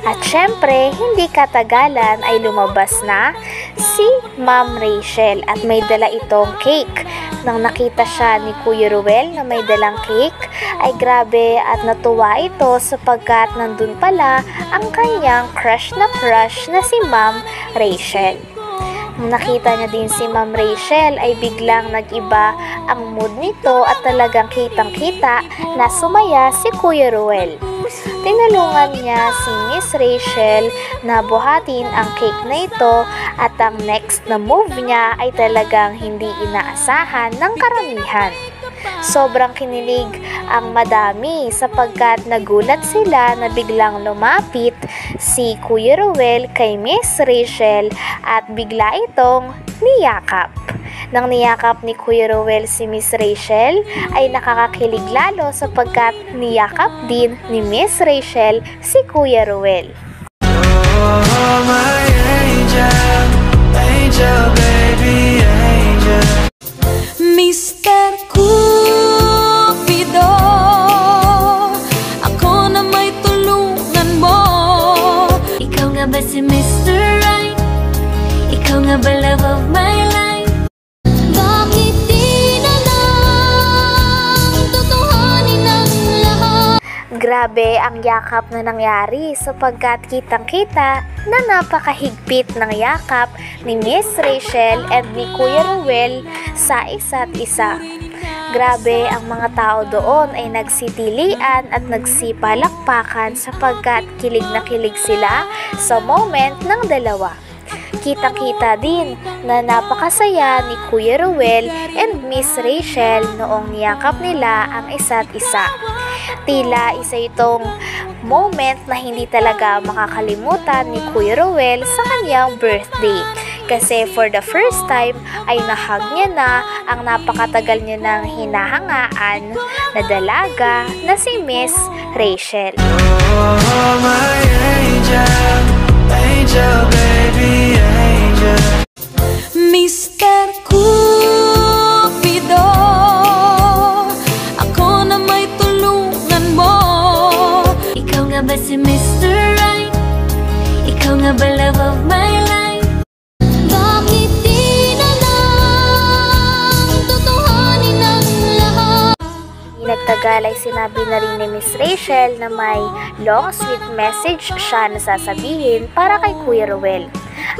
B: At syempre, hindi katagalan ay lumabas na si Ma'am Rachel at may dala itong cake. Nang nakita siya ni Kuya Ruel na may dalang cake, ay grabe at natuwa ito sapagkat nandun pala ang kanyang crush na si Ma'am Rachel. Nung nakita niya din si Ma'am Rachel ay biglang nag-iba ang mood nito at talagang kitang-kita na sumaya si Kuya Ruel. Tinulungan niya si Miss Rachel na buhatin ang cake na ito at ang next na move niya ay talagang hindi inaasahan ng karamihan. Sobrang kinilig ang madami sapagkat nagulat sila na biglang lumapit si Kuya Ruel kay Miss Rachel at bigla itong niyakap. Nang niyakap ni Kuya Ruel si Miss Rachel ay nakakakilig lalo sapagkat niyakap din ni Miss Rachel si Kuya Ruel.
C: Oh, my angel, angel, baby, angel.
A: Mr. Cupido, ako na may tulungan mo. Ikaw nga ba si Mr. Right? Ikaw nga ba love of my life? Bakit di na lang tutuhanin ang lahat?
B: Grabe ang yakap na nangyari sapagkat kitang-kita na napakahigpit ng yakap ni Miss Rachel and ni Kuya Ruel sa isa't isa. Grabe ang mga tao doon ay nagsitilian at nagsipalakpakan sapagkat kilig na kilig sila sa moment ng dalawa. Kitang-kita din na napakasaya ni Kuya Ruel and Miss Rachel noong niyakap nila ang isa't isa. Tila isa itong moment na hindi talaga makakalimutan ni Kuya Ruel sa kanyang birthday. Kasi for the first time ay nahag niya na ang napakatagal niya ng hinahangaan na dalaga na si Miss Rachel.
C: Oh, my angel, angel, baby, angel.
A: Mr. Cupido, ako na may tulungan mo. Ikaw nga ba si Mr. Right? Ikaw nga ba love of my life? Bakit di na lang tutuhanin ang lahat?
B: Nagtagal ay sinabi na rin ni Miss Rachel na may long sweet message siya na sasabihin para kay Kuya Ruel.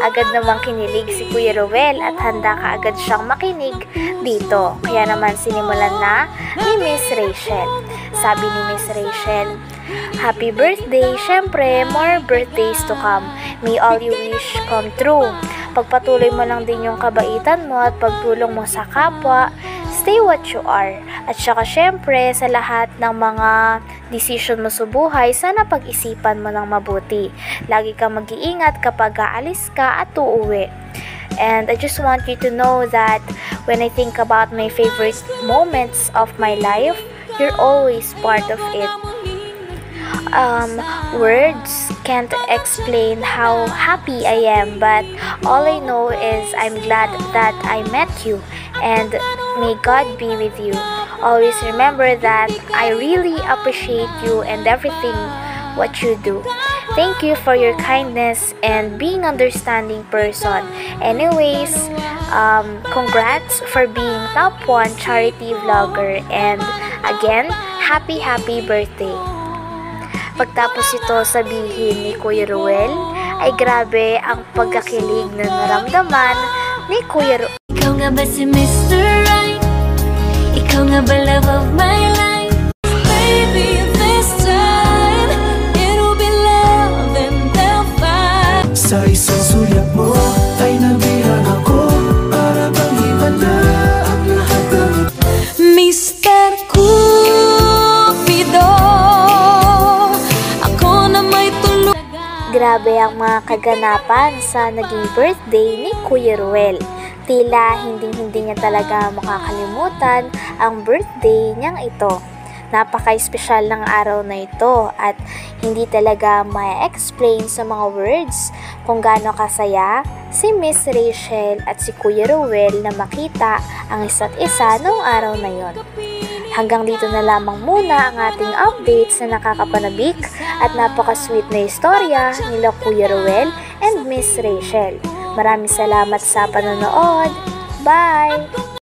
B: Agad namang kinilig si Kuya Ruel at handa ka agad siyang makinig dito. Kaya naman sinimulan na ni Miss Rachel. Sabi ni Miss Rachel, "Happy birthday! Syempre, more birthdays to come. May all you wish come true. Pagpatuloy mo lang din yung kabaitan mo at pagtulong mo sa kapwa. Stay what you are. At saka syempre, sa lahat ng mga decision mo sa buhay, sana pag-isipan mo ng mabuti. Lagi kang mag-iingat kapag aalis ka at uuwi. And I just want you to know that when I think about my favorite moments of my life, you're always part of it. Words can't explain how happy I am, but all I know is I'm glad that I met you, and may God be with you. Always remember that I really appreciate you and everything what you do. Thank you for your kindness and being understanding person. Anyways, congrats for being top 1 charity vlogger, and again, happy birthday." Pagtapos ito sabihin ni Kuya Ruel, ay grabe ang pagkakilig na naramdaman ni Kuya Ruel.
A: Ikaw nga ba si Mr. Right? Ikaw nga ba love of my life? Baby, this time it'll be love and they'll fight.
C: Sa isang sulyap mo ay nabihan ako, para bang iba na ang lahat ng
A: Mr. Cupido, ako na may tulog.
B: Grabe ang mga kaganapan sa naging birthday ni Kuya Ruel. Tila hindi niya talaga makakalimutan ang birthday niyang ito. Napaka-espesyal ng araw na ito at hindi talaga ma-explain sa mga words kung gaano kasaya si Miss Rachel at si Kuya Ruel na makita ang isa't isa noong araw na yon. Hanggang dito na lamang muna ang ating updates na nakakapanabik at napaka-sweet na istorya nila Kuya Ruel and Miss Rachel. Maraming salamat sa panonood. Bye!